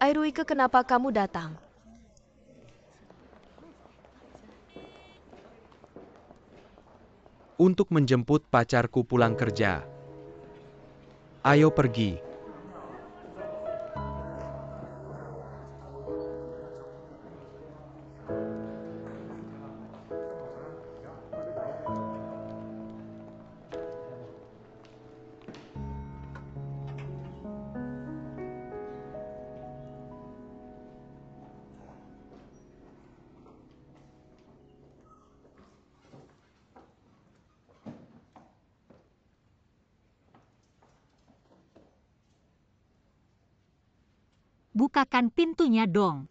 Airuike, kenapa kamu datang? Untuk menjemput pacarku pulang kerja. Ayo pergi. Bukakan pintunya dong.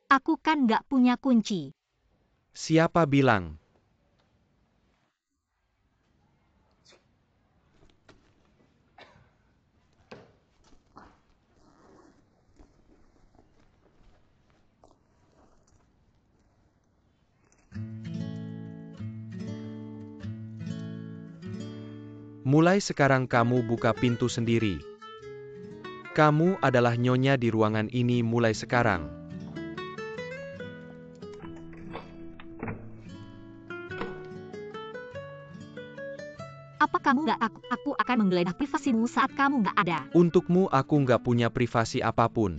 Aku kan nggak punya kunci. Siapa bilang? Mulai sekarang kamu buka pintu sendiri. Kamu adalah nyonya di ruangan ini mulai sekarang. Apa kamu nggak takut aku akan menggeledah privasimu saat kamu nggak ada? Untukmu aku nggak punya privasi apapun.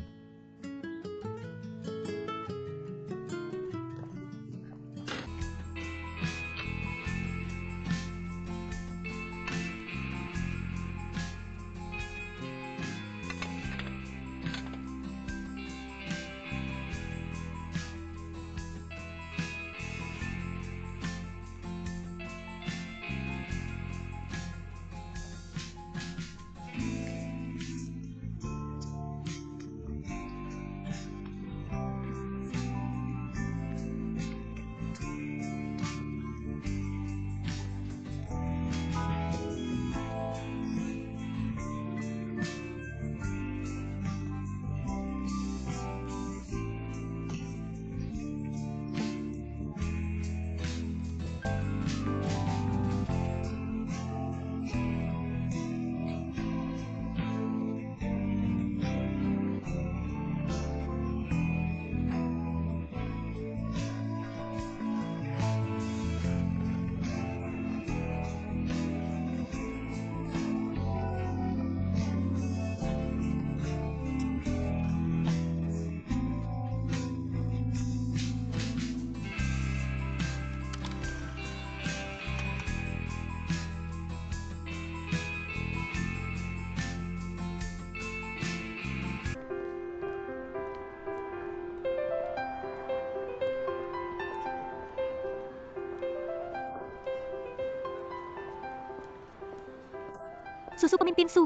Susu pemimpin Su.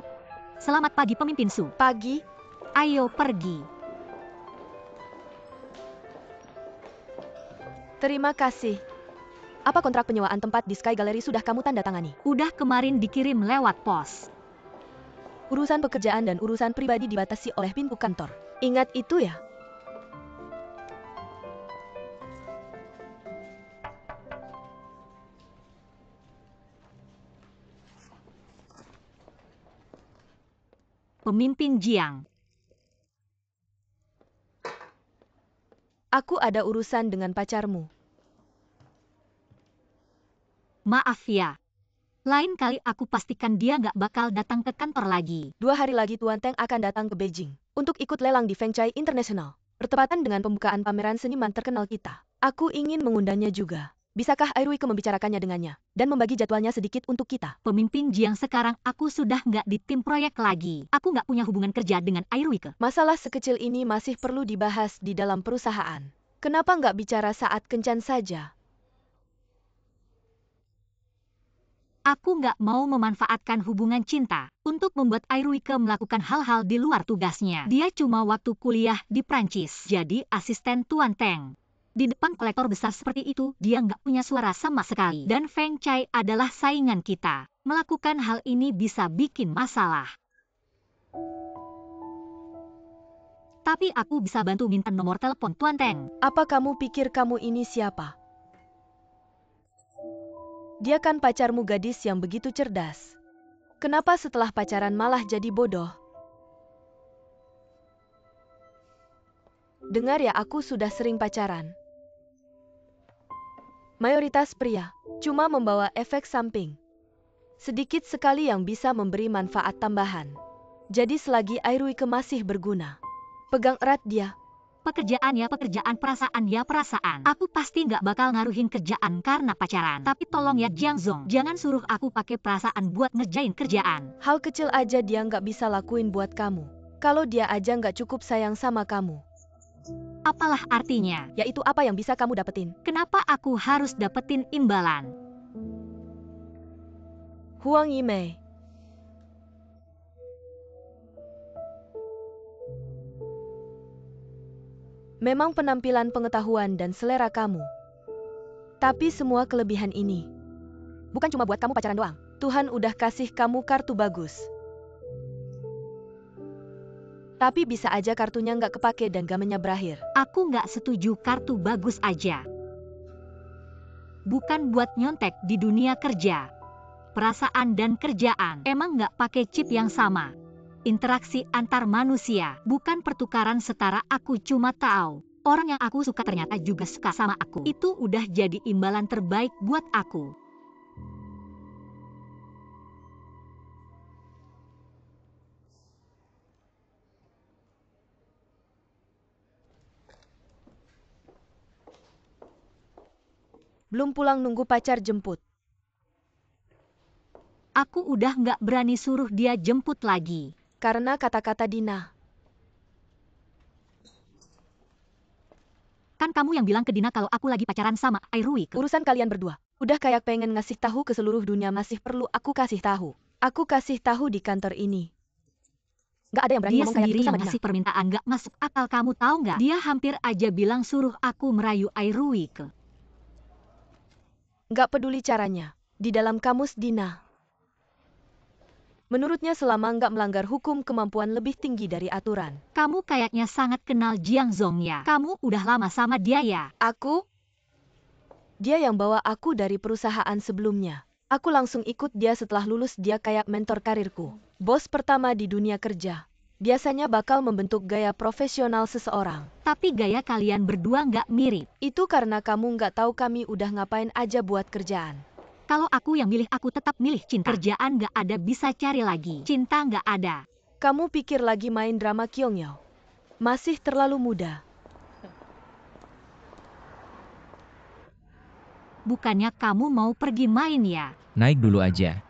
Selamat pagi pemimpin Su. Pagi? Ayo pergi. Terima kasih. Apa kontrak penyewaan tempat di Sky Gallery sudah kamu tanda tangani? Udah kemarin dikirim lewat pos. Urusan pekerjaan dan urusan pribadi dibatasi oleh pintu kantor. Ingat itu ya? Pemimpin Jiang. Aku ada urusan dengan pacarmu. Maaf ya. Lain kali aku pastikan dia nggak bakal datang ke kantor lagi. 2 hari lagi Tuan Teng akan datang ke Beijing untuk ikut lelang di Feng Chai International. Bertepatan dengan pembukaan pameran seniman terkenal kita. Aku ingin mengundangnya juga. Bisakah Airuike membicarakannya dengannya dan membagi jadwalnya sedikit untuk kita? Pemimpin Jiang, sekarang aku sudah nggak di tim proyek lagi. Aku nggak punya hubungan kerja dengan Airuike. Masalah sekecil ini masih perlu dibahas di dalam perusahaan. Kenapa nggak bicara saat kencan saja? Aku nggak mau memanfaatkan hubungan cinta untuk membuat Airuike melakukan hal-hal di luar tugasnya. Dia cuma waktu kuliah di Prancis, jadi asisten Tuan Teng. Di depan kolektor besar seperti itu, dia nggak punya suara sama sekali. Dan Feng Chai adalah saingan kita. Melakukan hal ini bisa bikin masalah. Tapi aku bisa bantu minta nomor telepon Tuan Teng. Apa kamu pikir kamu ini siapa? Dia kan pacarmu, gadis yang begitu cerdas. Kenapa setelah pacaran malah jadi bodoh? Dengar ya, aku sudah sering pacaran. Mayoritas pria cuma membawa efek samping. Sedikit sekali yang bisa memberi manfaat tambahan. Jadi selagi Airuike masih berguna, pegang erat dia. Pekerjaan ya pekerjaan, perasaan ya perasaan. Aku pasti nggak bakal ngaruhin kerjaan karena pacaran. Tapi tolong ya Jiang Zong, jangan suruh aku pakai perasaan buat ngerjain kerjaan. Hal kecil aja dia nggak bisa lakuin buat kamu. Kalau dia aja nggak cukup sayang sama kamu. Apalah artinya? Yaitu apa yang bisa kamu dapetin. Kenapa aku harus dapetin imbalan? Huang Yimei. Memang penampilan, pengetahuan, dan selera kamu. Tapi semua kelebihan ini bukan cuma buat kamu pacaran doang. Tuhan udah kasih kamu kartu bagus. Tapi bisa aja kartunya nggak kepake dan gamennya berakhir. Aku nggak setuju kartu bagus aja. Bukan buat nyontek di dunia kerja. Perasaan dan kerjaan emang nggak pakai chip yang sama. Interaksi antar manusia, bukan pertukaran setara. Aku cuma tahu, orang yang aku suka ternyata juga suka sama aku. Itu udah jadi imbalan terbaik buat aku. Belum pulang nunggu pacar jemput. Aku udah nggak berani suruh dia jemput lagi. Karena kata-kata Dina. Kan kamu yang bilang ke Dina kalau aku lagi pacaran sama Airuike. Urusan kalian berdua. Udah kayak pengen ngasih tahu ke seluruh dunia, masih perlu aku kasih tahu. Aku kasih tahu di kantor ini. Gak ada yang berani Dia ngomong kayak sendiri gitu yang sama Dina. ngasih permintaan, gak masuk akal. Kamu tahu nggak? Dia hampir aja bilang suruh aku merayu Airuike. Gak peduli caranya. Di dalam kamus Dina, menurutnya selama nggak melanggar hukum, kemampuan lebih tinggi dari aturan. Kamu kayaknya sangat kenal Jiang Zong ya. Kamu udah lama sama dia ya? Aku? Dia yang bawa aku dari perusahaan sebelumnya. Aku langsung ikut dia setelah lulus. Dia kayak mentor karirku. Bos pertama di dunia kerja. Biasanya bakal membentuk gaya profesional seseorang. Tapi gaya kalian berdua nggak mirip. Itu karena kamu nggak tahu kami udah ngapain aja buat kerjaan. Kalau aku yang milih, aku tetap milih cinta. Kerjaan nggak ada, bisa cari lagi. Cinta nggak ada. Kamu pikir lagi main drama Kyongyao? Masih terlalu muda. Bukannya kamu mau pergi main ya? Naik dulu aja.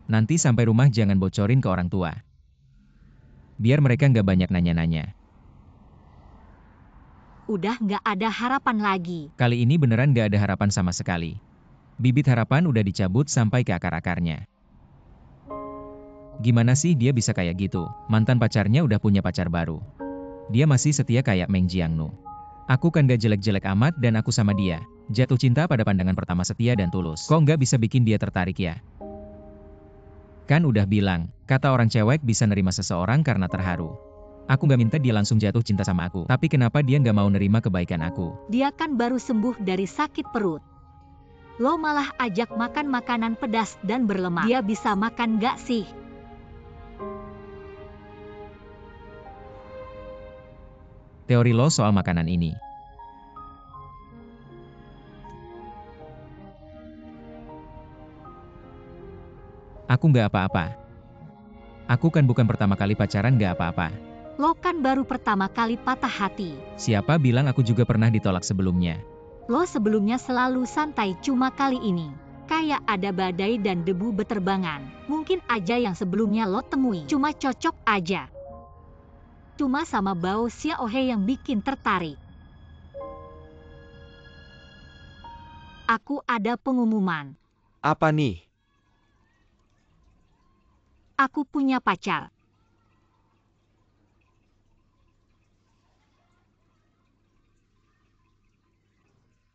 Nanti sampai rumah jangan bocorin ke orang tua. Biar mereka nggak banyak nanya-nanya. Udah nggak ada harapan lagi. Kali ini beneran nggak ada harapan sama sekali. Bibit harapan udah dicabut sampai ke akar-akarnya. Gimana sih dia bisa kayak gitu? Mantan pacarnya udah punya pacar baru. Dia masih setia kayak Meng Jiangnu. Aku kan gak jelek-jelek amat dan aku sama dia. Jatuh cinta pada pandangan pertama, setia dan tulus. Kok nggak bisa bikin dia tertarik ya? Kan udah bilang, kata orang cewek bisa nerima seseorang karena terharu. Aku gak minta dia langsung jatuh cinta sama aku. Tapi kenapa dia gak mau nerima kebaikan aku? Dia kan baru sembuh dari sakit perut. Lo malah ajak makan makanan pedas dan berlemak. Dia bisa makan gak sih? Teori lo soal makanan ini. Aku nggak apa-apa. Aku kan bukan pertama kali pacaran, nggak apa-apa. Lo kan baru pertama kali patah hati. Siapa bilang aku juga pernah ditolak sebelumnya? Lo sebelumnya selalu santai, cuma kali ini kayak ada badai dan debu beterbangan. Mungkin aja yang sebelumnya lo temui cuma cocok aja. Cuma sama bau Xiaohe yang bikin tertarik. Aku ada pengumuman. Apa nih? Aku punya pacar.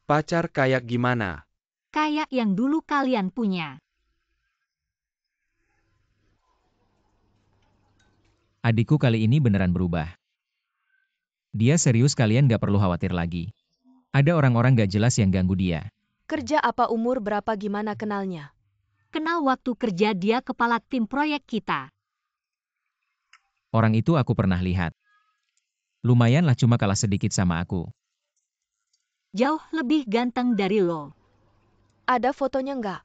Pacar kayak gimana? kayak yang dulu kalian punya. Adikku kali ini beneran berubah. Dia serius, kalian gak perlu khawatir lagi. Ada orang-orang gak jelas yang ganggu dia. Kerja apa, umur berapa, gimana kenalnya? Kenal waktu kerja dia kepala tim proyek kita. Orang itu aku pernah lihat. Lumayanlah, cuma kalah sedikit sama aku. Jauh lebih ganteng dari lo. Ada fotonya nggak?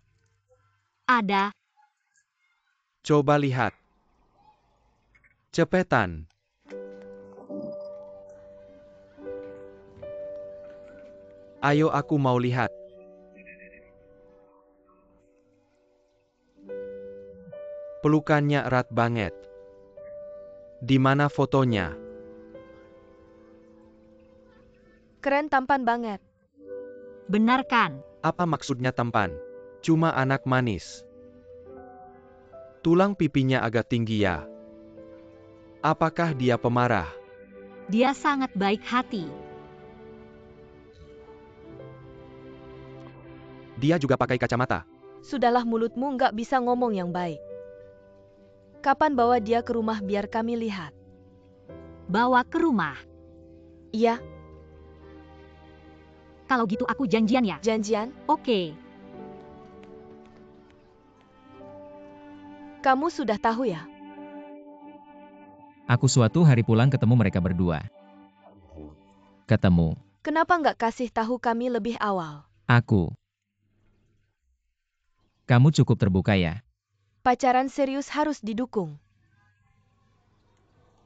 Ada. Coba lihat. Cepetan. Ayo, aku mau lihat. Pelukannya erat banget. Di mana fotonya? Keren, tampan banget. Benar kan? Apa maksudnya tampan? Cuma anak manis. Tulang pipinya agak tinggi ya. Apakah dia pemarah? Dia sangat baik hati. Dia juga pakai kacamata. Sudahlah, mulutmu nggak bisa ngomong yang baik. Kapan bawa dia ke rumah biar kami lihat? Bawa ke rumah. Iya, Kalau gitu aku janjian ya? janjian. Oke. Kamu sudah tahu ya? Aku suatu hari pulang ketemu mereka berdua. Ketemu. Kenapa nggak kasih tahu kami lebih awal? Aku. Kamu cukup terbuka ya. Pacaran serius harus didukung.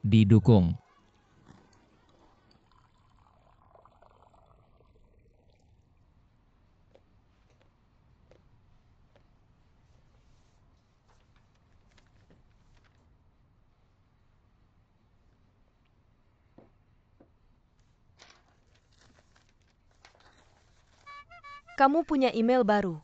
Didukung. Kamu punya email baru.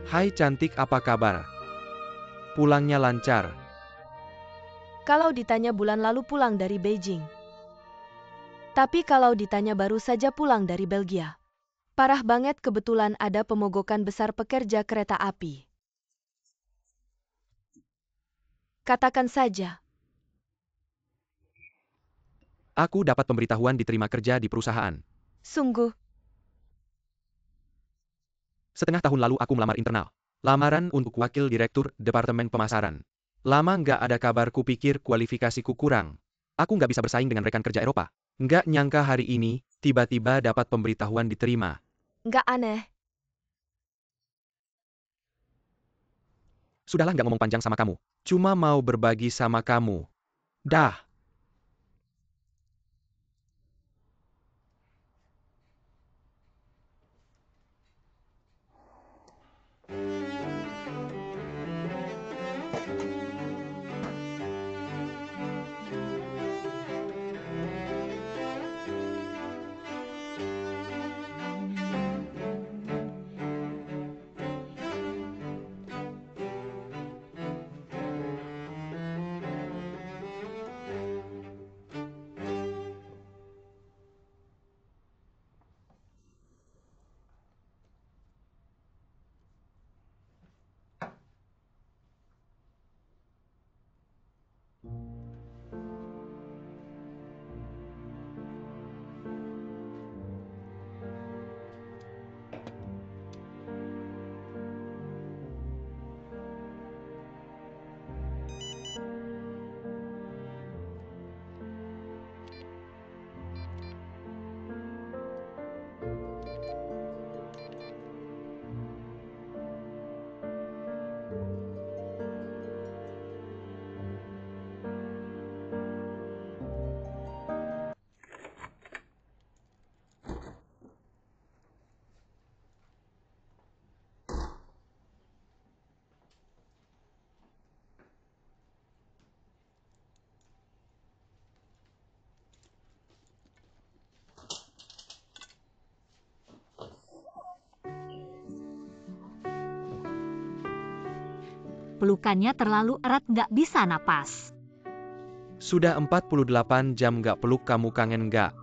Hai cantik, apa kabar? Pulangnya lancar. Kalau ditanya bulan lalu pulang dari Beijing. Tapi kalau ditanya baru saja pulang dari Belgia. Parah banget, kebetulan ada pemogokan besar pekerja kereta api. Katakan saja. Aku dapat pemberitahuan diterima kerja di perusahaan. Sungguh, Setengah tahun lalu aku melamar internal. Lamaran untuk wakil direktur Departemen Pemasaran. Lama nggak ada kabar, kupikir kualifikasiku kurang. Aku nggak bisa bersaing dengan rekan kerja Eropa. Nggak nyangka hari ini, tiba-tiba dapat pemberitahuan diterima. nggak aneh. Sudahlah, nggak ngomong panjang sama kamu. Cuma mau berbagi sama kamu. Dah. Pelukannya terlalu erat nggak bisa napas. Sudah 48 jam gak peluk kamu, kangen gak?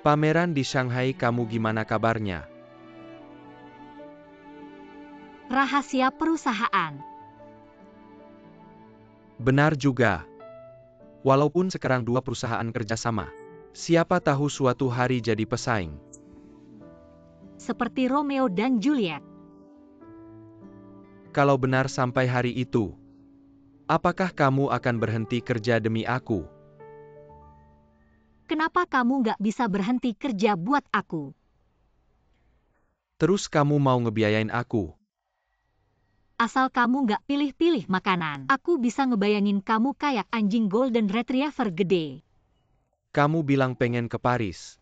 Pameran di Shanghai, kamu gimana kabarnya? Rahasia perusahaan. Benar juga. Walaupun sekarang dua perusahaan kerjasama, siapa tahu suatu hari jadi pesaing. Seperti Romeo dan Juliet. Kalau benar sampai hari itu, apakah kamu akan berhenti kerja demi aku? Kenapa kamu nggak bisa berhenti kerja buat aku? Terus kamu mau ngebiayain aku? Asal kamu nggak pilih-pilih makanan. Aku bisa ngebayangin kamu kayak anjing Golden Retriever gede. Kamu bilang pengen ke Paris.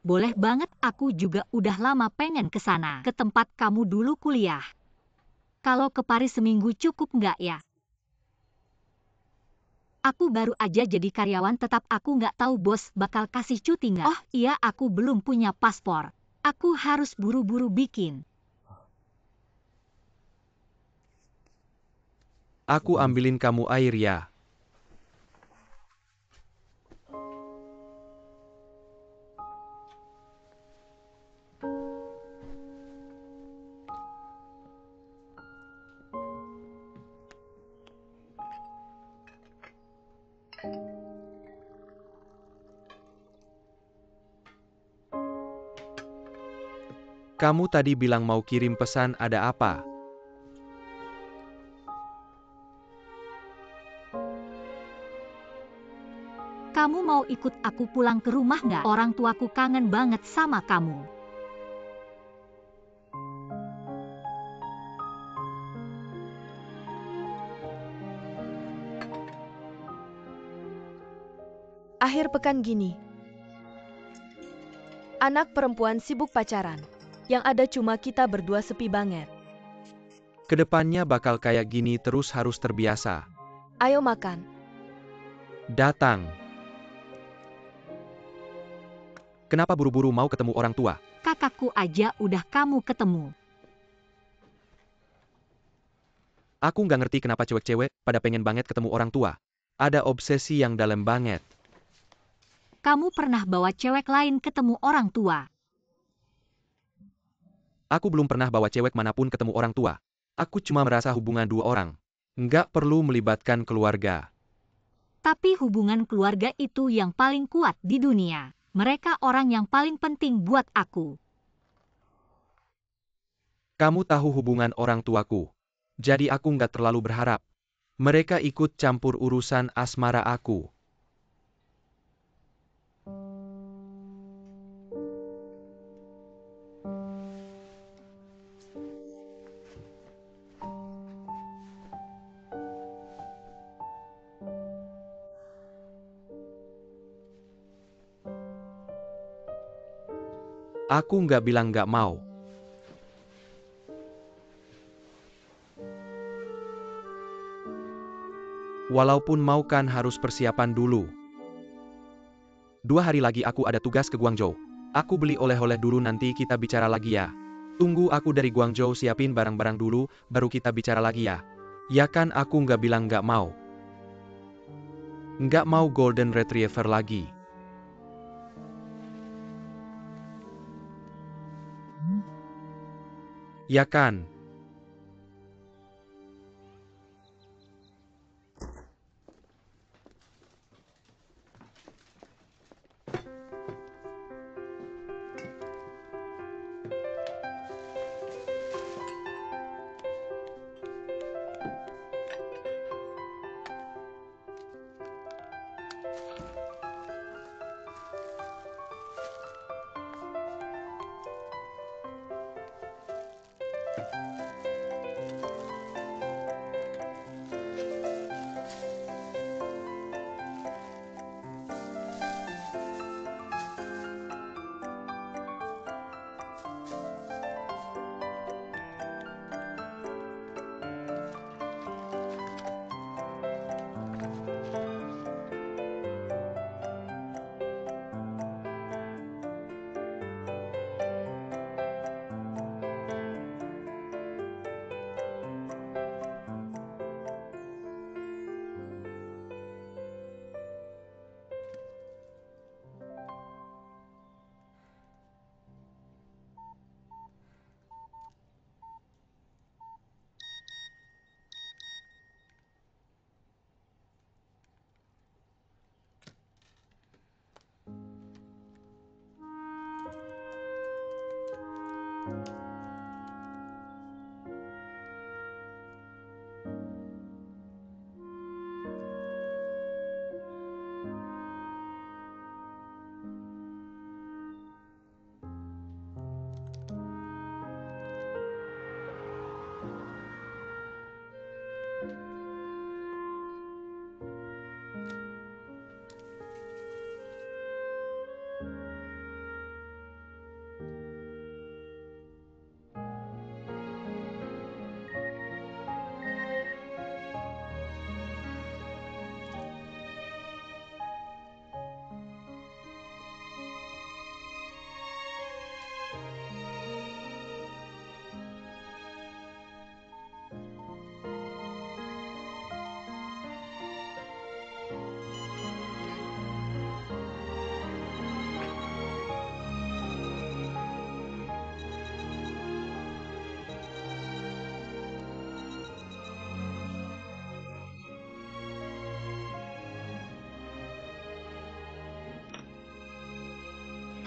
Boleh banget, aku juga udah lama pengen ke sana. Ke tempat kamu dulu kuliah. Kalau ke Paris seminggu cukup nggak ya? Aku baru aja jadi karyawan tetap, aku nggak tahu bos bakal kasih cuti nggak. Oh iya, aku belum punya paspor. Aku harus buru-buru bikin. Aku ambilin kamu air ya. Kamu tadi bilang mau kirim pesan, ada apa? Kamu mau ikut aku pulang ke rumah nggak? Orang tuaku kangen banget sama kamu. Akhir pekan gini. Anak perempuan sibuk pacaran. Yang ada cuma kita berdua, sepi banget. Kedepannya bakal kayak gini terus, harus terbiasa. Ayo makan. Datang. Kenapa buru-buru mau ketemu orang tua? Kakakku aja udah kamu ketemu. Aku nggak ngerti kenapa cewek-cewek pada pengen banget ketemu orang tua. Ada obsesi yang dalam banget. Kamu pernah bawa cewek lain ketemu orang tua? Aku belum pernah bawa cewek manapun ketemu orang tua. Aku cuma merasa hubungan dua orang nggak perlu melibatkan keluarga. Tapi hubungan keluarga itu yang paling kuat di dunia. Mereka orang yang paling penting buat aku. Kamu tahu hubungan orang tuaku. Jadi aku nggak terlalu berharap mereka ikut campur urusan asmara aku. Aku nggak bilang nggak mau. Walaupun mau kan harus persiapan dulu. 2 hari lagi aku ada tugas ke Guangzhou. Aku beli oleh-oleh dulu, nanti kita bicara lagi ya. Tunggu aku dari Guangzhou siapin barang-barang dulu, baru kita bicara lagi ya. Ya kan, aku nggak bilang nggak mau. Nggak mau Golden Retriever lagi. Ya kan?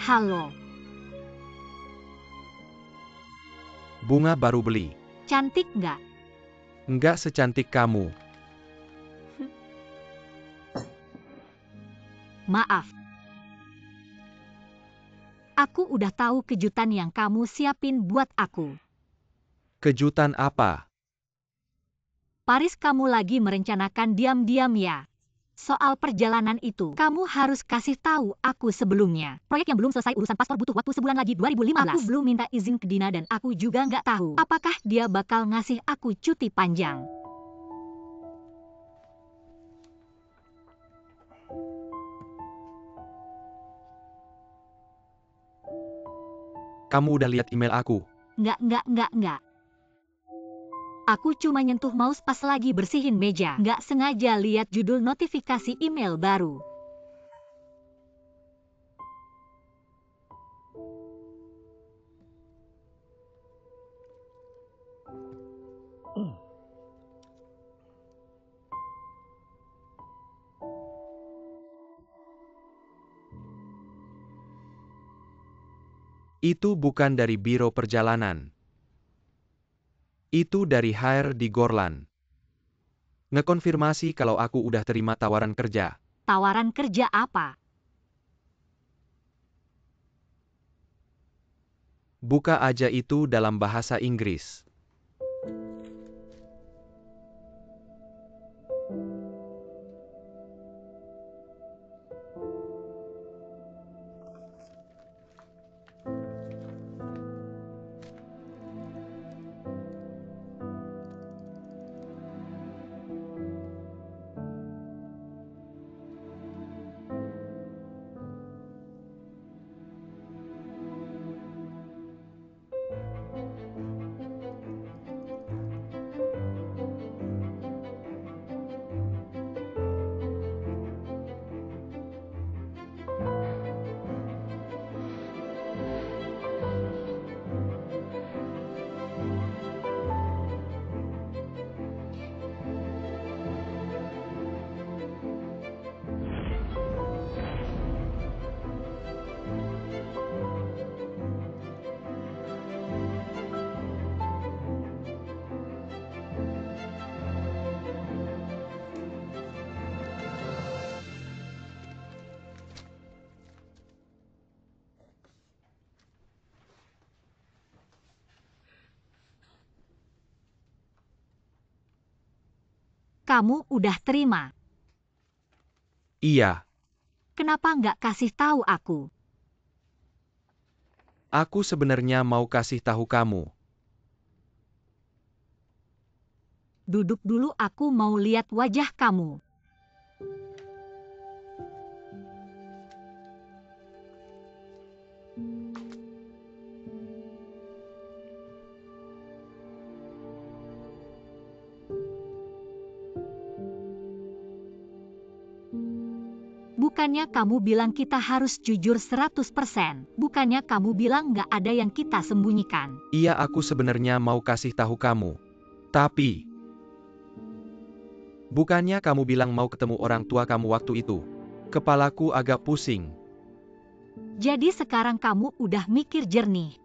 Halo, Bunga baru beli. cantik nggak? Nggak secantik kamu. Maaf. Aku udah tahu kejutan yang kamu siapin buat aku. Kejutan apa? Paris, kamu lagi merencanakan diam-diam ya? Soal perjalanan itu, kamu harus kasih tahu aku sebelumnya. Proyek yang belum selesai urusan paspor butuh waktu sebulan lagi, 2015. Aku belum minta izin ke Dina dan aku juga nggak tahu apakah dia bakal ngasih aku cuti panjang. Kamu udah lihat email aku? Nggak. Aku cuma nyentuh mouse pas lagi bersihin meja. Nggak sengaja lihat judul notifikasi email baru. Itu bukan dari biro perjalanan. Itu dari HR di Gorlan. Ngekonfirmasi kalau aku udah terima tawaran kerja. Tawaran kerja apa? Buka aja itu dalam bahasa Inggris. Kamu udah terima. Iya, Kenapa nggak kasih tahu aku? aku sebenarnya mau kasih tahu kamu. Duduk dulu, aku mau lihat wajah kamu. Bukannya kamu bilang kita harus jujur 100%. Bukannya kamu bilang nggak ada yang kita sembunyikan. Iya, aku sebenarnya mau kasih tahu kamu. Tapi, bukannya kamu bilang mau ketemu orang tua kamu waktu itu. Kepalaku agak pusing. Jadi sekarang kamu udah mikir jernih.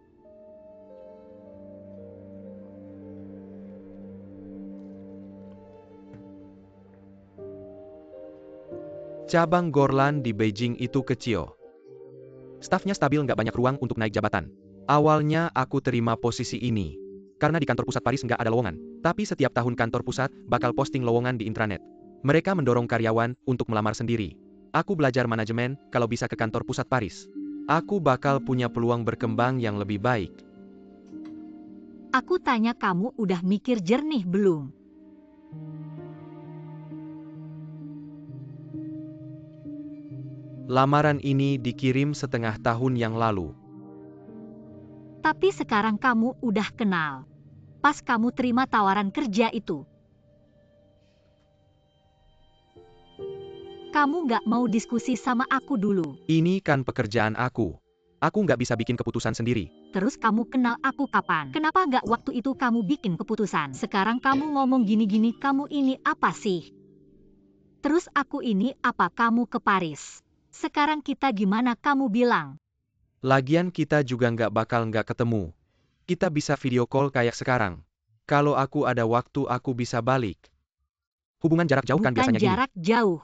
Cabang Gorlan di Beijing itu kecil. Stafnya stabil, nggak banyak ruang untuk naik jabatan. Awalnya aku terima posisi ini karena di kantor pusat Paris nggak ada lowongan. Tapi setiap tahun kantor pusat bakal posting lowongan di intranet. Mereka mendorong karyawan untuk melamar sendiri. Aku belajar manajemen kalau bisa ke kantor pusat Paris. Aku bakal punya peluang berkembang yang lebih baik. Aku tanya kamu udah mikir jernih belum? Lamaran ini dikirim setengah tahun yang lalu. Tapi sekarang kamu udah kenal. Pas kamu terima tawaran kerja itu. Kamu nggak mau diskusi sama aku dulu. Ini kan pekerjaan aku. Aku nggak bisa bikin keputusan sendiri. Terus kamu kenal aku kapan? Kenapa nggak waktu itu kamu bikin keputusan? Sekarang kamu ngomong gini-gini, kamu ini apa sih? Terus aku ini apa kamu ke Paris? Sekarang kita gimana kamu bilang? Lagian kita juga nggak ketemu. Kita bisa video call kayak sekarang. Kalau aku ada waktu aku bisa balik. Hubungan jarak jauh kan Bukan biasanya gini. jarak jauh,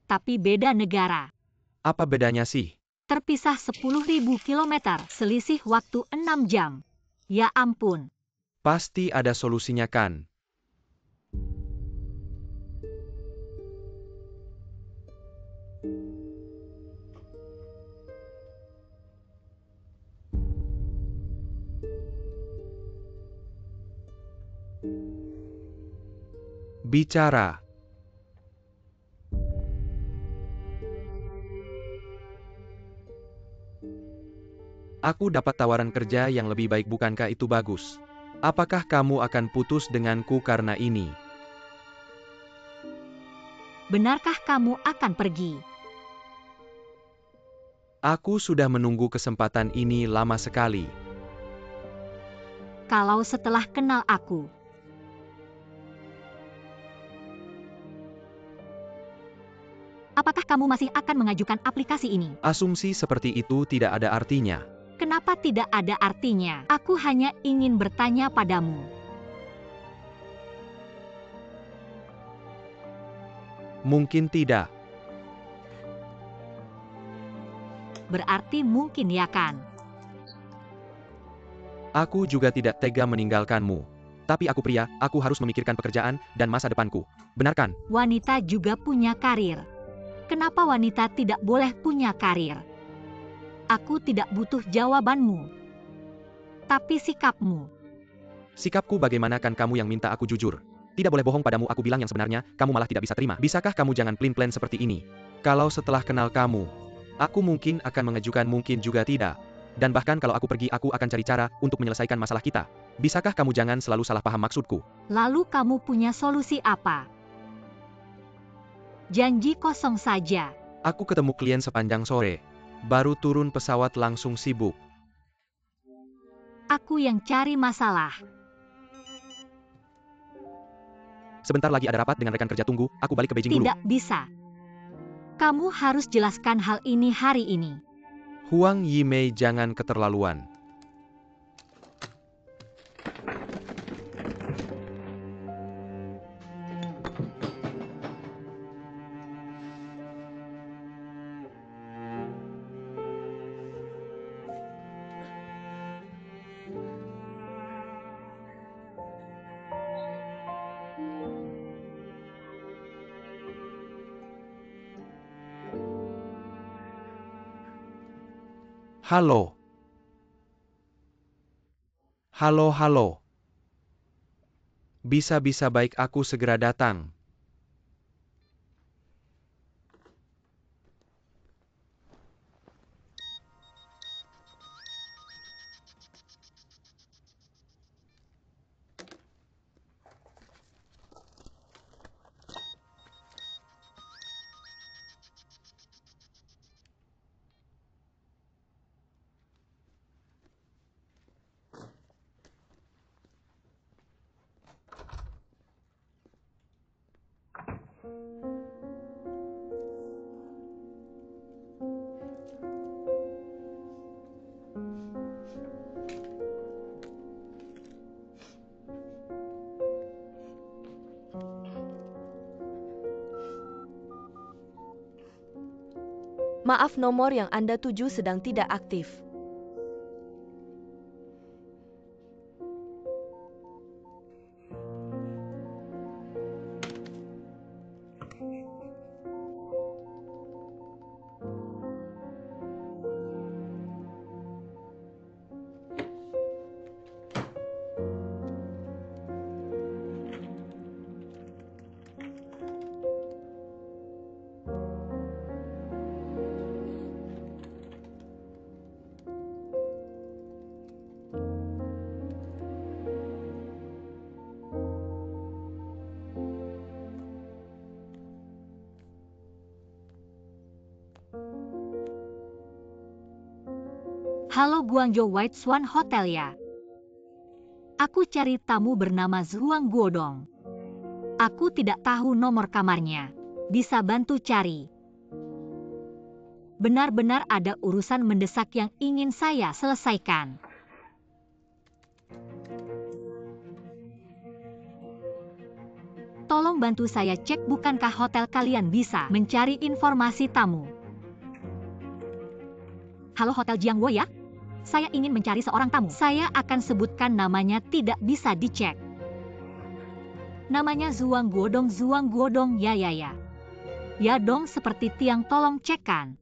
tapi beda negara. Apa bedanya sih? Terpisah 10.000 kilometer, selisih waktu 6 jam. Ya ampun. Pasti ada solusinya kan? Bicara. Aku dapat tawaran kerja yang lebih baik, bukankah itu bagus? Apakah kamu akan putus denganku karena ini? Benarkah kamu akan pergi? Aku sudah menunggu kesempatan ini lama sekali. Kalau setelah kenal aku, apakah kamu masih akan mengajukan aplikasi ini? Asumsi seperti itu tidak ada artinya. Kenapa tidak ada artinya? Aku hanya ingin bertanya padamu. Mungkin tidak. Berarti mungkin ya kan? Aku juga tidak tega meninggalkanmu. Tapi aku pria, aku harus memikirkan pekerjaan dan masa depanku. Benar kan? Wanita juga punya karir. Kenapa wanita tidak boleh punya karir? Aku tidak butuh jawabanmu, tapi sikapmu. Sikapku bagaimana, kan kamu yang minta aku jujur. Tidak boleh bohong padamu, aku bilang yang sebenarnya, kamu malah tidak bisa terima. Bisakah kamu jangan plan-plan seperti ini? Kalau setelah kenal kamu, aku mungkin akan mengajukan, mungkin juga tidak. Dan bahkan kalau aku pergi, aku akan cari cara untuk menyelesaikan masalah kita. Bisakah kamu jangan selalu salah paham maksudku? Lalu kamu punya solusi apa? Janji kosong saja. Aku ketemu klien sepanjang sore. Baru turun pesawat langsung sibuk. Aku yang cari masalah. Sebentar lagi ada rapat dengan rekan kerja, tunggu, aku balik ke Beijing dulu. Tidak bisa. Kamu harus jelaskan hal ini hari ini. Huang Yimei, jangan keterlaluan. Halo. Halo. Bisa baik aku segera datang. Maaf, nomor yang Anda tuju sedang tidak aktif. Halo, Guangzhou White Swan Hotel ya. Aku cari tamu bernama Zhuang Guodong. Aku tidak tahu nomor kamarnya. Bisa bantu cari? Benar-benar ada urusan mendesak yang ingin saya selesaikan. Tolong bantu saya cek, bukankah hotel kalian bisa mencari informasi tamu? Halo, Hotel Jiangwo ya? Saya ingin mencari seorang tamu. Saya akan sebutkan namanya, tidak bisa dicek. Namanya Zhuang Guodong. Ya. Ya dong, seperti tiang, tolong cekkan.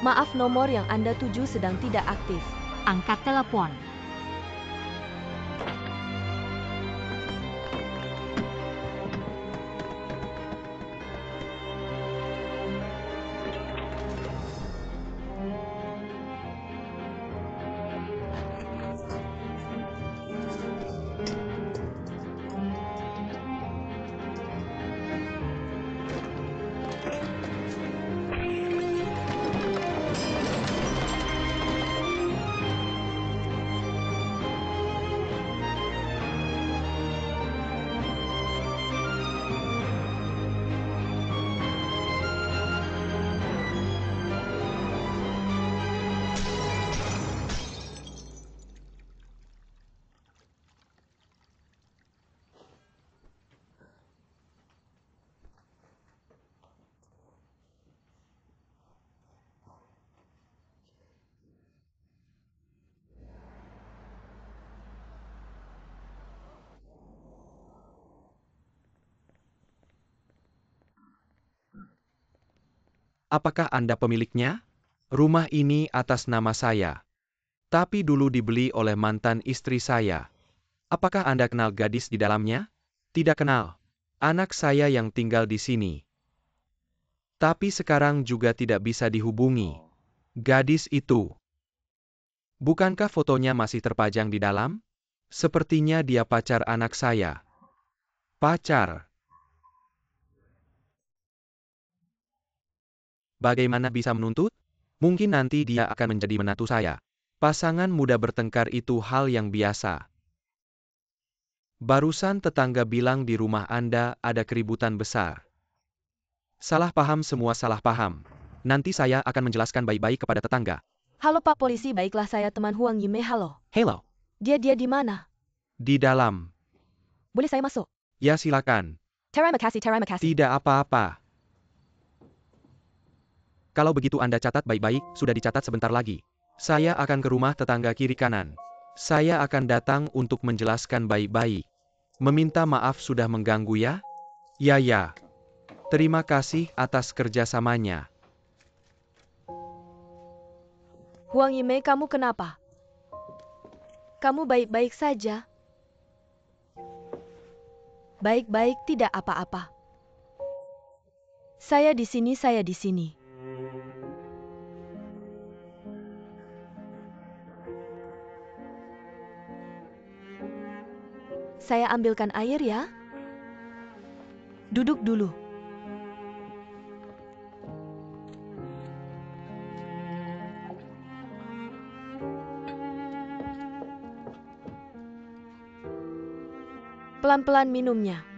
Maaf, nomor yang Anda tuju sedang tidak aktif. Angkat telepon. Apakah Anda pemiliknya? Rumah ini atas nama saya. Tapi dulu dibeli oleh mantan istri saya. Apakah Anda kenal gadis di dalamnya? Tidak kenal. Anak saya yang tinggal di sini. Tapi sekarang juga tidak bisa dihubungi. Gadis itu. Bukankah fotonya masih terpajang di dalam? Sepertinya dia pacar anak saya. Pacar. Bagaimana bisa menuntut? Mungkin nanti dia akan menjadi menantu saya. Pasangan muda bertengkar itu hal yang biasa. Barusan tetangga bilang di rumah Anda ada keributan besar. Salah paham, semua salah paham. Nanti saya akan menjelaskan baik-baik kepada tetangga. Halo Pak Polisi, baiklah, saya teman Huang Yimei. Halo. Hello. Dia di mana? Di dalam. Boleh saya masuk? Ya silakan. Terima kasih. Tidak apa-apa. Kalau begitu Anda catat baik-baik, sudah dicatat sebentar lagi. Saya akan ke rumah tetangga kiri kanan. Saya akan datang untuk menjelaskan baik-baik. Meminta maaf sudah mengganggu ya? Ya. Terima kasih atas kerjasamanya. Huang Yimei, kamu kenapa? Kamu baik-baik saja? Baik-baik, tidak apa-apa. Saya di sini, saya di sini. Saya ambilkan air ya. Duduk dulu. Pelan-pelan minumnya.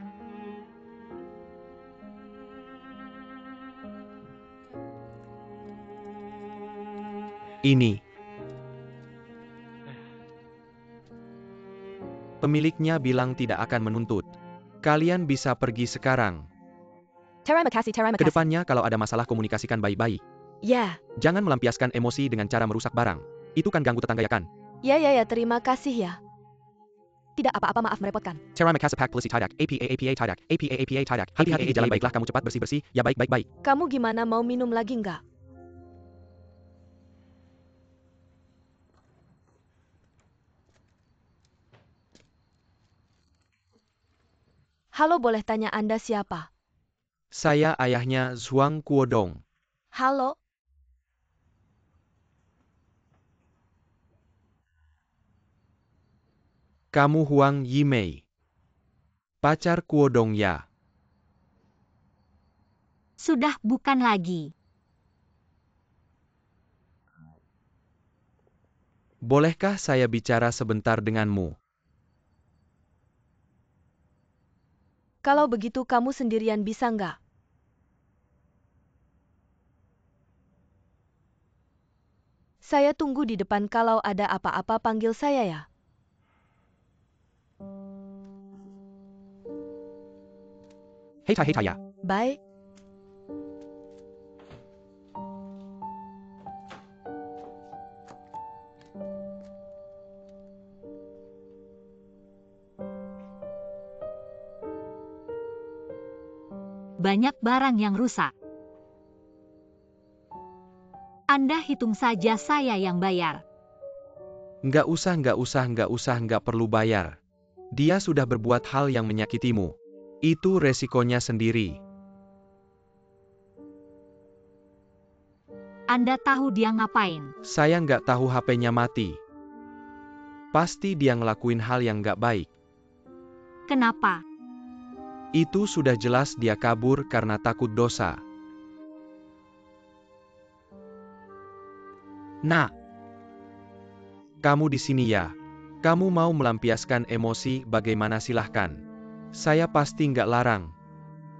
Ini. Pemiliknya bilang tidak akan menuntut. Kalian bisa pergi sekarang. Terima kasih. Kedepannya kalau ada masalah komunikasikan baik-baik. Ya, Jangan melampiaskan emosi dengan cara merusak barang. Itu kan ganggu tetangga ya kan? ya, terima kasih ya. Tidak apa-apa, maaf merepotkan. Terima kasih Pak Polisi Tidak. APA Tidak. APA Tidak. Hati-hati di jalan, baiklah kamu cepat bersih-bersih. Ya baik. Kamu gimana, mau minum lagi nggak? Halo, boleh tanya Anda siapa? Saya ayahnya Zhuang Guodong. Halo? Kamu Huang Yimei. Pacar Guodong ya. Sudah bukan lagi. Bolehkah saya bicara sebentar denganmu? Kalau begitu kamu sendirian bisa nggak? Saya tunggu di depan, kalau ada apa-apa panggil saya ya. Hei ya. Bye. Banyak barang yang rusak. Anda hitung saja, saya yang bayar. Nggak usah, nggak perlu bayar. Dia sudah berbuat hal yang menyakitimu. Itu resikonya sendiri. Anda tahu dia ngapain? Saya nggak tahu HP-nya mati. Pasti dia ngelakuin hal yang nggak baik. Kenapa? Itu sudah jelas dia kabur karena takut dosa. Nah, kamu di sini ya. Kamu mau melampiaskan emosi bagaimana silahkan. Saya pasti nggak larang.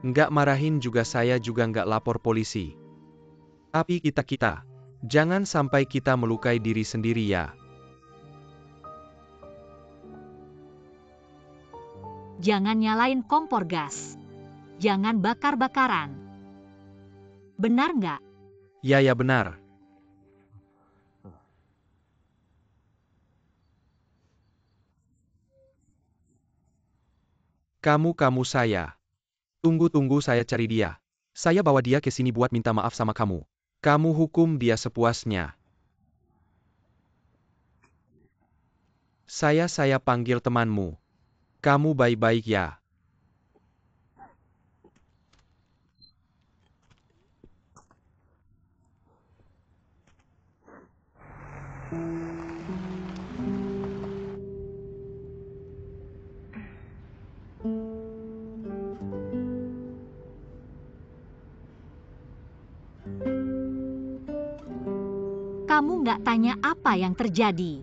Nggak marahin juga, saya juga nggak lapor polisi. Tapi kita, jangan sampai kita melukai diri sendiri ya. Jangan nyalain kompor gas. Jangan bakar-bakaran. Benar nggak? Ya benar. Kamu saya. Tunggu, saya cari dia. Saya bawa dia ke sini buat minta maaf sama kamu. Kamu hukum dia sepuasnya. Saya panggil temanmu. Kamu baik-baik ya. Kamu nggak tanya apa yang terjadi.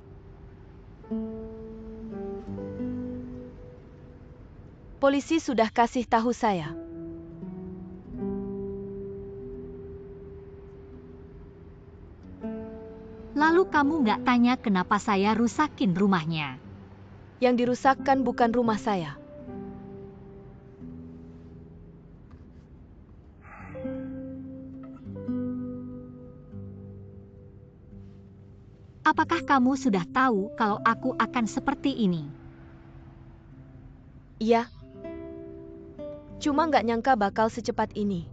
Polisi sudah kasih tahu saya. Lalu kamu nggak tanya kenapa saya rusakin rumahnya. Yang dirusakkan bukan rumah saya. Apakah kamu sudah tahu kalau aku akan seperti ini? Iya. Cuma nggak nyangka bakal secepat ini.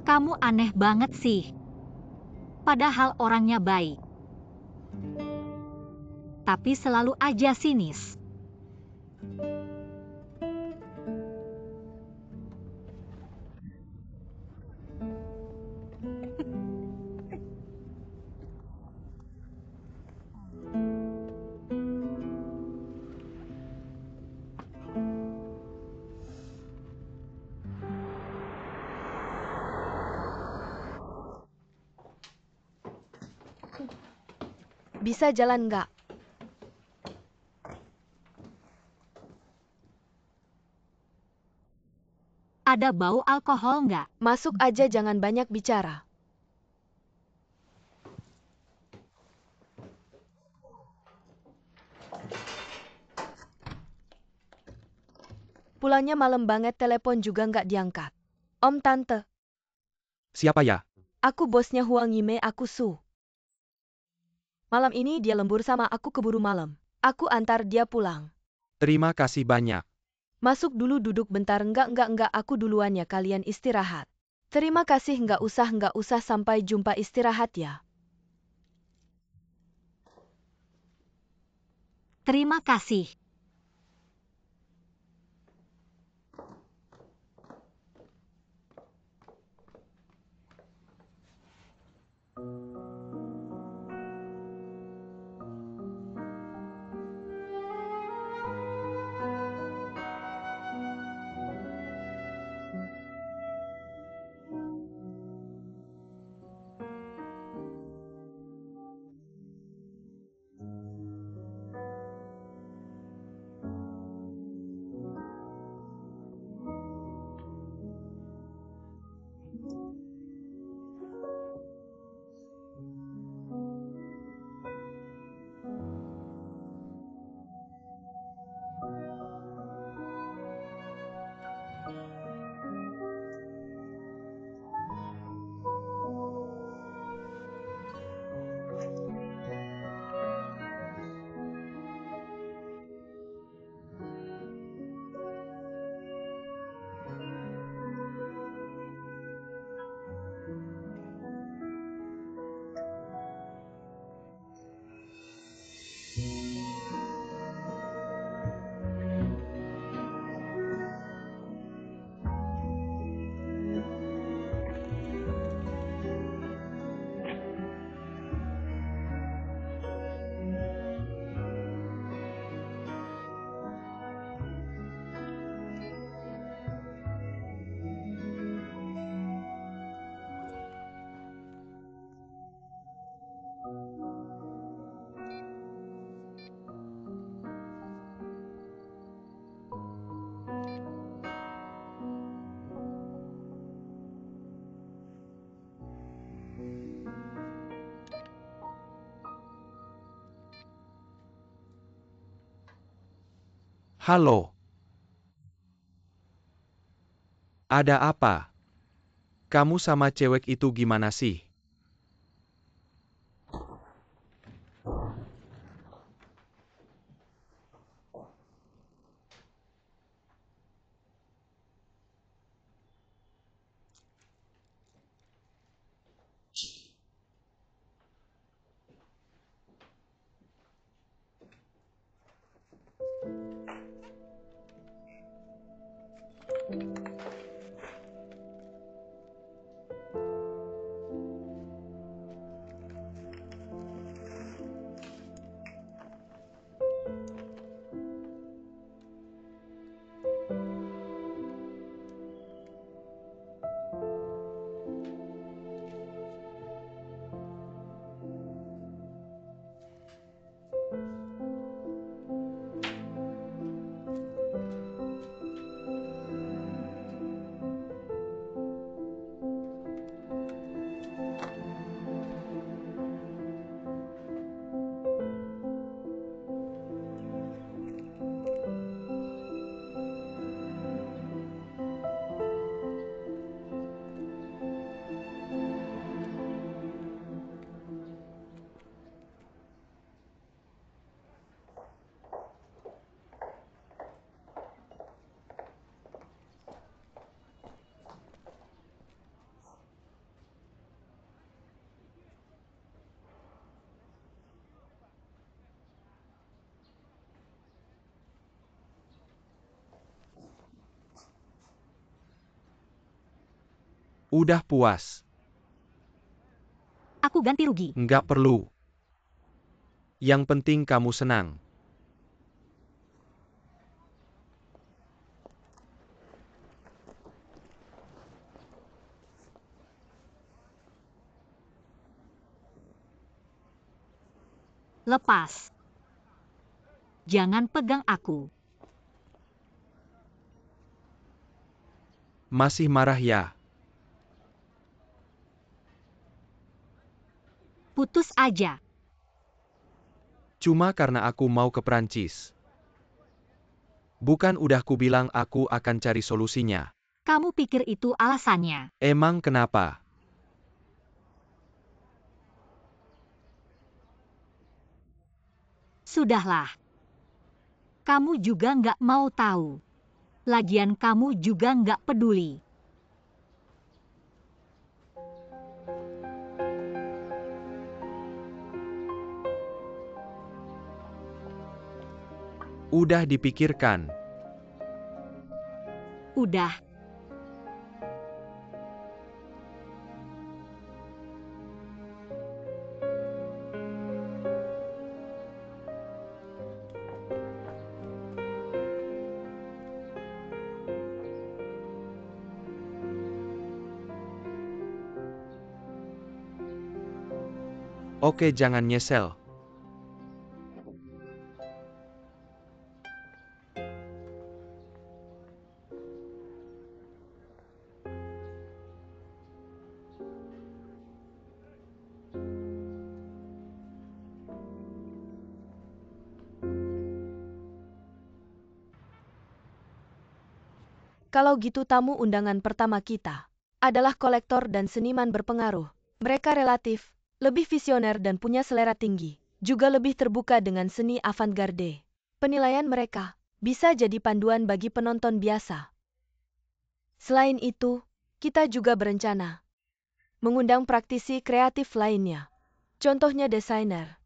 Kamu aneh banget sih. Padahal orangnya baik. tapi selalu aja sinis. Bisa jalan nggak? Ada bau alkohol nggak? Masuk aja, jangan banyak bicara. Pulangnya malam banget, telepon juga nggak diangkat. Om, Tante. Siapa ya? Aku bosnya Huang Yime, aku Su. Malam ini dia lembur sama aku, keburu malam. Aku antar dia pulang. Terima kasih banyak. Masuk dulu, duduk bentar. Enggak, aku duluan ya, kalian istirahat. Terima kasih, nggak usah, sampai jumpa, istirahat ya. Terima kasih. Halo. Ada apa? Kamu sama cewek itu gimana sih? Udah puas. Aku ganti rugi. Nggak perlu. Yang penting kamu senang. Lepas. Jangan pegang aku. Masih marah ya? Putus aja. Cuma karena aku mau ke Prancis. Bukan udah kubilang aku akan cari solusinya. Kamu pikir itu alasannya? Emang kenapa? Sudahlah. Kamu juga nggak mau tahu. Lagian kamu juga nggak peduli. Udah dipikirkan. Udah. Oke, jangan nyesel. Kalau gitu tamu undangan pertama kita adalah kolektor dan seniman berpengaruh. Mereka relatif lebih visioner dan punya selera tinggi, juga lebih terbuka dengan seni avant-garde. Penilaian mereka bisa jadi panduan bagi penonton biasa. Selain itu, kita juga berencana mengundang praktisi kreatif lainnya. Contohnya desainer,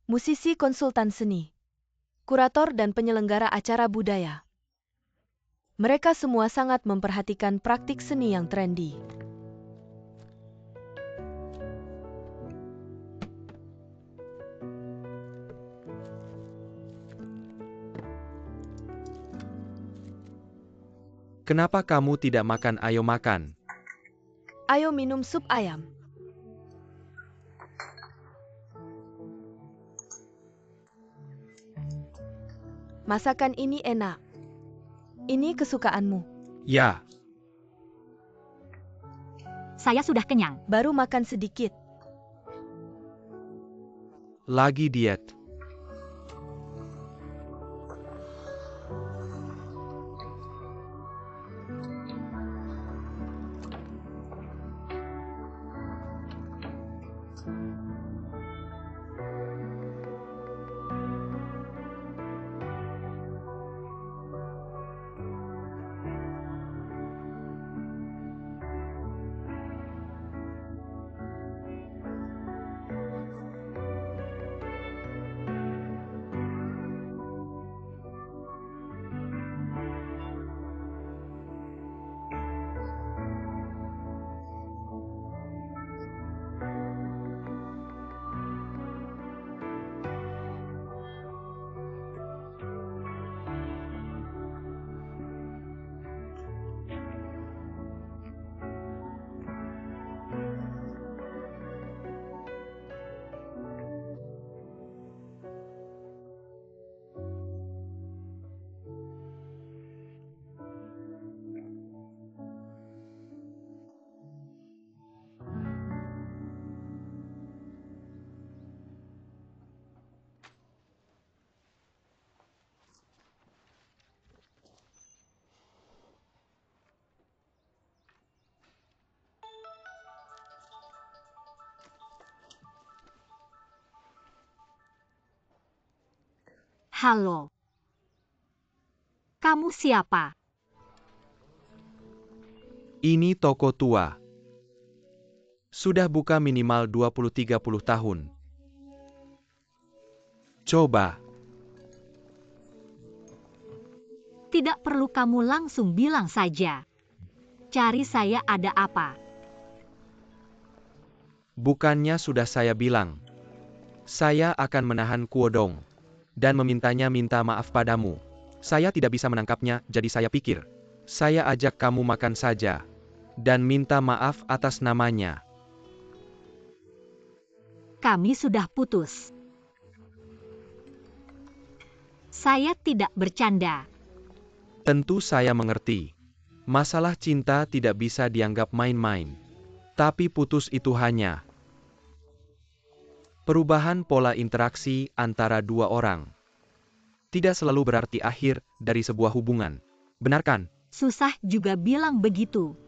musisi konsultan seni, kurator dan penyelenggara acara budaya. Mereka semua sangat memperhatikan praktik seni yang trendy. Kenapa kamu tidak makan? Ayo makan. Ayo minum sup ayam. Masakan ini enak. Ini kesukaanmu. Ya, Saya sudah kenyang. Baru makan sedikit. lagi diet. Halo. Kamu siapa? Ini toko tua. Sudah buka minimal 20-30 tahun. Coba. Tidak perlu kamu langsung bilang saja. Cari saya ada apa? Bukannya sudah saya bilang. Saya akan menahan Kuodong. Dan memintanya minta maaf padamu. Saya tidak bisa menangkapnya, jadi saya pikir. Saya ajak kamu makan saja. Dan minta maaf atas namanya. Kami sudah putus. Saya tidak bercanda. Tentu saya mengerti. Masalah cinta tidak bisa dianggap main-main. Tapi putus itu hanya perubahan pola interaksi antara dua orang. Tidak selalu berarti akhir dari sebuah hubungan. Benar kan? Susah juga bilang begitu.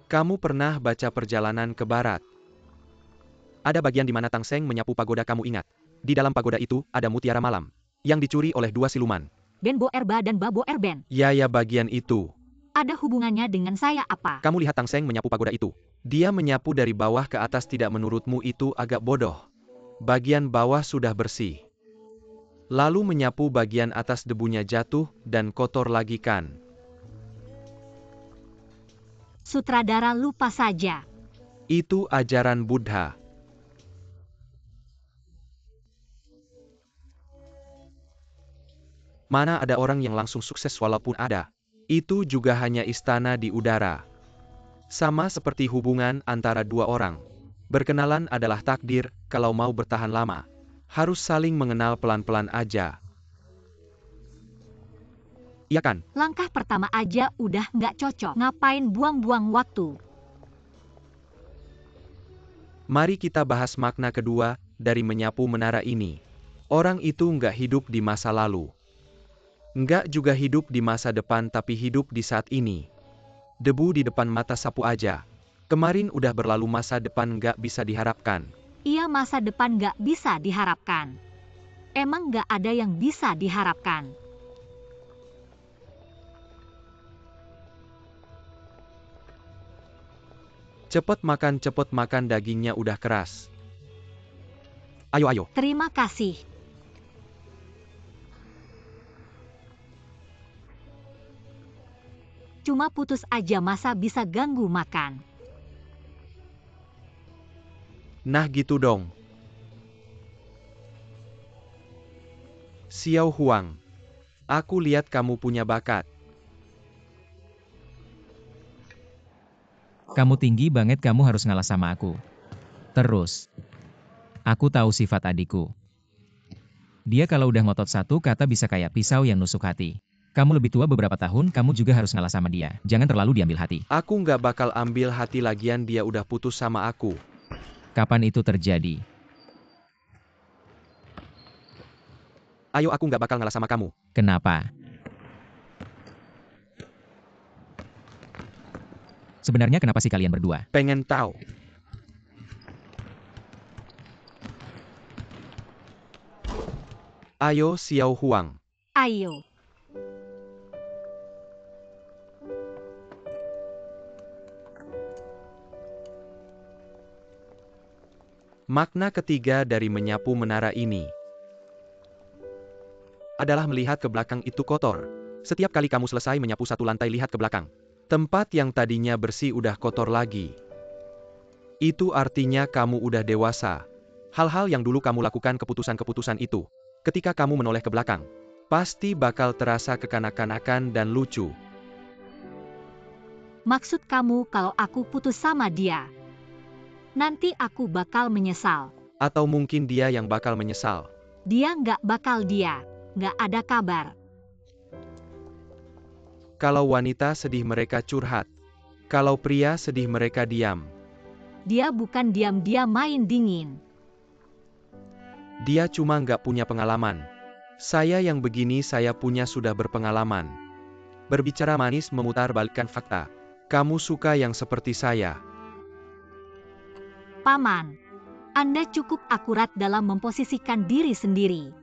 Kamu pernah baca Perjalanan ke Barat? Ada bagian di mana Tang Seng menyapu pagoda, kamu ingat? Di dalam pagoda itu ada mutiara malam yang dicuri oleh dua siluman. Ben Bo Erba dan Babo Erben. Ya bagian itu. Ada hubungannya dengan saya apa? Kamu lihat Tang Seng menyapu pagoda itu. Dia menyapu dari bawah ke atas, tidak menurutmu itu agak bodoh? Bagian bawah sudah bersih. Lalu menyapu bagian atas, debunya jatuh dan kotor lagi kan? Sutradara lupa saja. Itu ajaran Buddha. Mana ada orang yang langsung sukses, walaupun ada. Itu juga hanya istana di udara. Sama seperti hubungan antara dua orang. Berkenalan adalah takdir, kalau mau bertahan lama. Harus saling mengenal pelan-pelan aja. Iya kan? Langkah pertama aja udah nggak cocok. Ngapain buang-buang waktu? Mari kita bahas makna kedua dari menyapu menara ini. Orang itu nggak hidup di masa lalu. Nggak juga hidup di masa depan, tapi hidup di saat ini. Debu di depan mata sapu aja. Kemarin udah berlalu, masa depan nggak bisa diharapkan. Iya, masa depan nggak bisa diharapkan. Emang nggak ada yang bisa diharapkan. Cepet makan, dagingnya udah keras. Ayo. Terima kasih. Cuma putus aja masa bisa ganggu makan. Nah gitu dong. Xiao Huang, aku lihat kamu punya bakat. Kamu tinggi banget, kamu harus ngalah sama aku. Terus, aku tahu sifat adikku. Dia kalau udah ngotot satu kata bisa kayak pisau yang nusuk hati. Kamu lebih tua beberapa tahun, kamu juga harus ngalah sama dia. Jangan terlalu diambil hati. Aku nggak bakal ambil hati, lagian dia udah putus sama aku. Kapan itu terjadi? Ayo, aku nggak bakal ngalah sama kamu. Kenapa? Sebenarnya kenapa sih kalian berdua? Pengen tahu. Ayo Xiao Huang. Ayo. Makna ketiga dari menyapu menara ini adalah melihat ke belakang itu kotor. Setiap kali kamu selesai menyapu satu lantai, lihat ke belakang. Tempat yang tadinya bersih udah kotor lagi. Itu artinya kamu udah dewasa. Hal-hal yang dulu kamu lakukan, keputusan-keputusan itu, ketika kamu menoleh ke belakang, pasti bakal terasa kekanak-kanakan dan lucu. Maksud kamu kalau aku putus sama dia, nanti aku bakal menyesal. Atau mungkin dia yang bakal menyesal. Dia nggak bakal, nggak ada kabar. Kalau wanita sedih mereka curhat. Kalau pria sedih mereka diam. Dia bukan diam, dia main dingin. Dia cuma nggak punya pengalaman. Saya yang begini saya punya, sudah berpengalaman. Berbicara manis, memutarbalikkan fakta. Kamu suka yang seperti saya. Paman, Anda cukup akurat dalam memposisikan diri sendiri.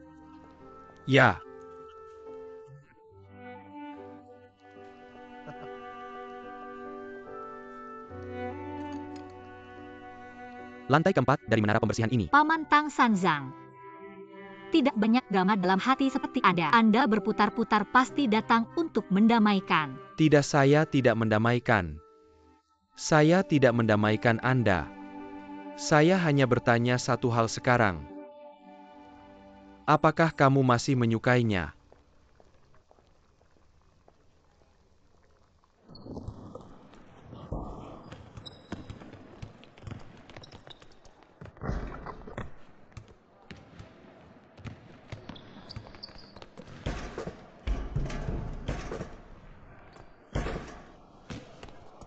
Ya. Lantai keempat dari menara pembersihan ini. Paman Tang Sanzang. Tidak banyak drama dalam hati seperti Anda berputar-putar pasti datang untuk mendamaikan. Tidak, saya tidak mendamaikan. Saya tidak mendamaikan Anda. Saya hanya bertanya satu hal sekarang. Apakah kamu masih menyukainya?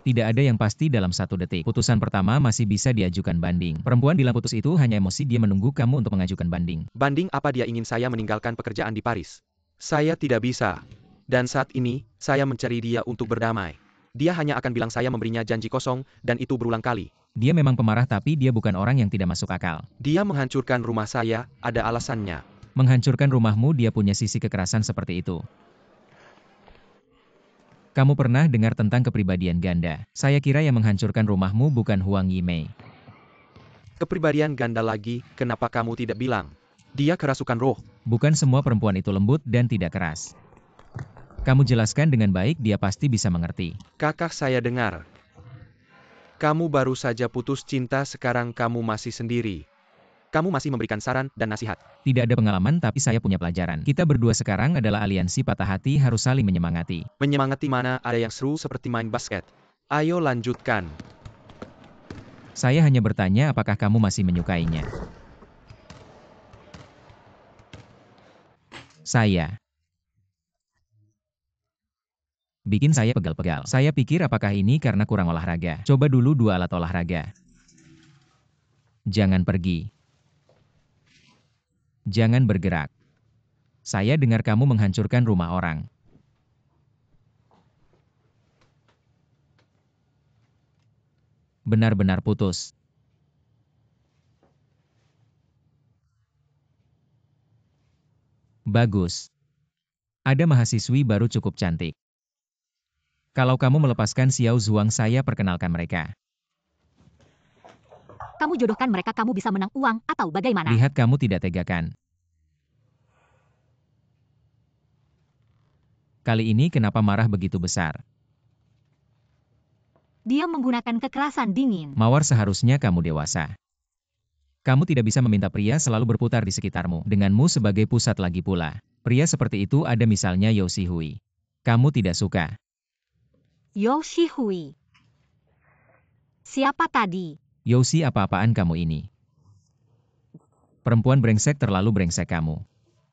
Tidak ada yang pasti dalam 1 detik. Putusan pertama masih bisa diajukan banding. Perempuan bilang putus itu hanya emosi, dia menunggu kamu untuk mengajukan banding. Banding apa? Dia ingin saya meninggalkan pekerjaan di Paris. Saya tidak bisa. Dan saat ini, saya mencari dia untuk berdamai. Dia hanya akan bilang saya memberinya janji kosong, dan itu berulang kali. Dia memang pemarah tapi dia bukan orang yang tidak masuk akal. Dia menghancurkan rumah saya, ada alasannya. Menghancurkan rumahmu, dia punya sisi kekerasan seperti itu. Kamu pernah dengar tentang kepribadian ganda? Saya kira yang menghancurkan rumahmu bukan Huang Yimei. Kepribadian ganda lagi, kenapa kamu tidak bilang? Dia kerasukan roh. Bukan semua perempuan itu lembut dan tidak keras. Kamu jelaskan dengan baik, dia pasti bisa mengerti. Kakak, saya dengar. Kamu baru saja putus cinta, sekarang kamu masih sendiri. Kamu masih memberikan saran dan nasihat. Tidak ada pengalaman tapi saya punya pelajaran. Kita berdua sekarang adalah aliansi patah hati, harus saling menyemangati. Menyemangati mana? Ada yang seru seperti main basket. Ayo lanjutkan. Saya hanya bertanya apakah kamu masih menyukainya. Saya. Bikin saya pegal-pegal. Saya pikir apakah ini karena kurang olahraga. Coba dulu 2 alat olahraga. Jangan pergi. Jangan bergerak. Saya dengar kamu menghancurkan rumah orang. Benar-benar putus. Bagus. Ada mahasiswi baru cukup cantik. Kalau kamu melepaskan Xiao Zhuang, saya perkenalkan mereka. Kamu jodohkan mereka, kamu bisa menang uang atau bagaimana? Lihat kamu tidak tega kan? Kali ini kenapa marah begitu besar? Dia menggunakan kekerasan dingin. Mawar, seharusnya kamu dewasa. Kamu tidak bisa meminta pria selalu berputar di sekitarmu. Denganmu sebagai pusat lagi pula. Pria seperti itu ada, misalnya Yao Shihui. Kamu tidak suka. Yao Shihui. Siapa tadi? Yoshi, apa-apaan kamu ini? Perempuan brengsek, terlalu brengsek kamu.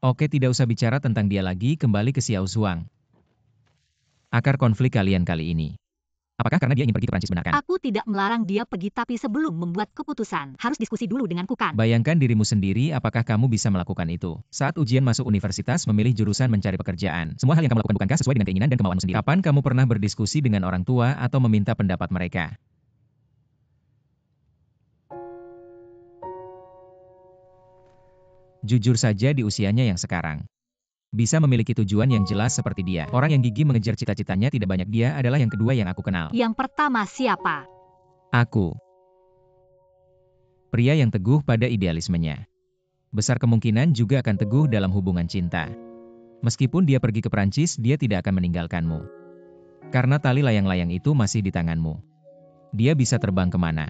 Oke, tidak usah bicara tentang dia lagi, kembali ke Xiao Zhuang. Akar konflik kalian kali ini. Apakah karena dia ingin pergi ke Prancis, benarkan? Aku tidak melarang dia pergi, tapi sebelum membuat keputusan, harus diskusi dulu denganku kan? Bayangkan dirimu sendiri, apakah kamu bisa melakukan itu? Saat ujian masuk universitas, memilih jurusan, mencari pekerjaan. Semua hal yang kamu lakukan bukankah sesuai dengan keinginan dan kemauanmu sendiri? Kapan kamu pernah berdiskusi dengan orang tua atau meminta pendapat mereka? Jujur saja, di usianya yang sekarang, bisa memiliki tujuan yang jelas seperti dia. Orang yang gigih mengejar cita-citanya tidak banyak. Dia adalah yang kedua yang aku kenal. Yang pertama siapa? Aku. Pria yang teguh pada idealismenya. Besar kemungkinan juga akan teguh dalam hubungan cinta. Meskipun dia pergi ke Prancis, dia tidak akan meninggalkanmu. Karena tali layang-layang itu masih di tanganmu. Dia bisa terbang kemana?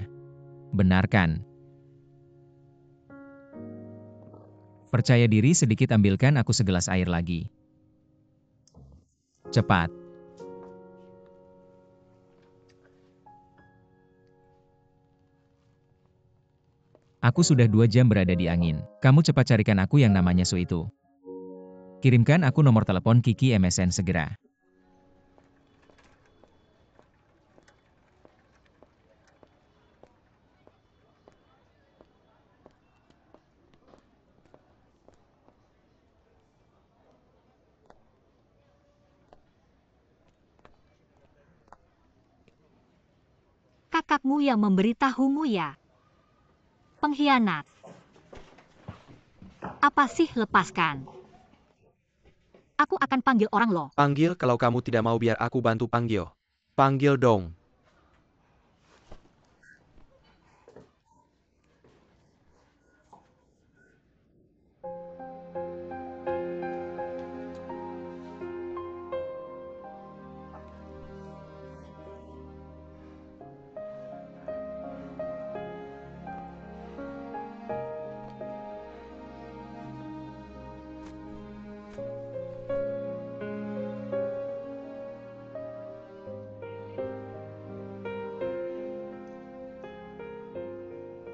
Benar kan? Percaya diri sedikit, ambilkan aku segelas air lagi. Cepat. Aku sudah 2 jam berada di angin. Kamu cepat carikan aku yang namanya Su itu. Kirimkan aku nomor telepon Kiki MSN segera. Kakakmu yang memberitahumu ya? Pengkhianat. Apa sih, lepaskan. Aku akan panggil orang loh. Panggil, kalau kamu tidak mau biar aku bantu panggil. Panggil dong.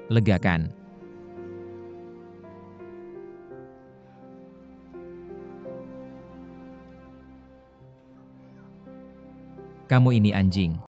Lega kan? Kamu ini anjing.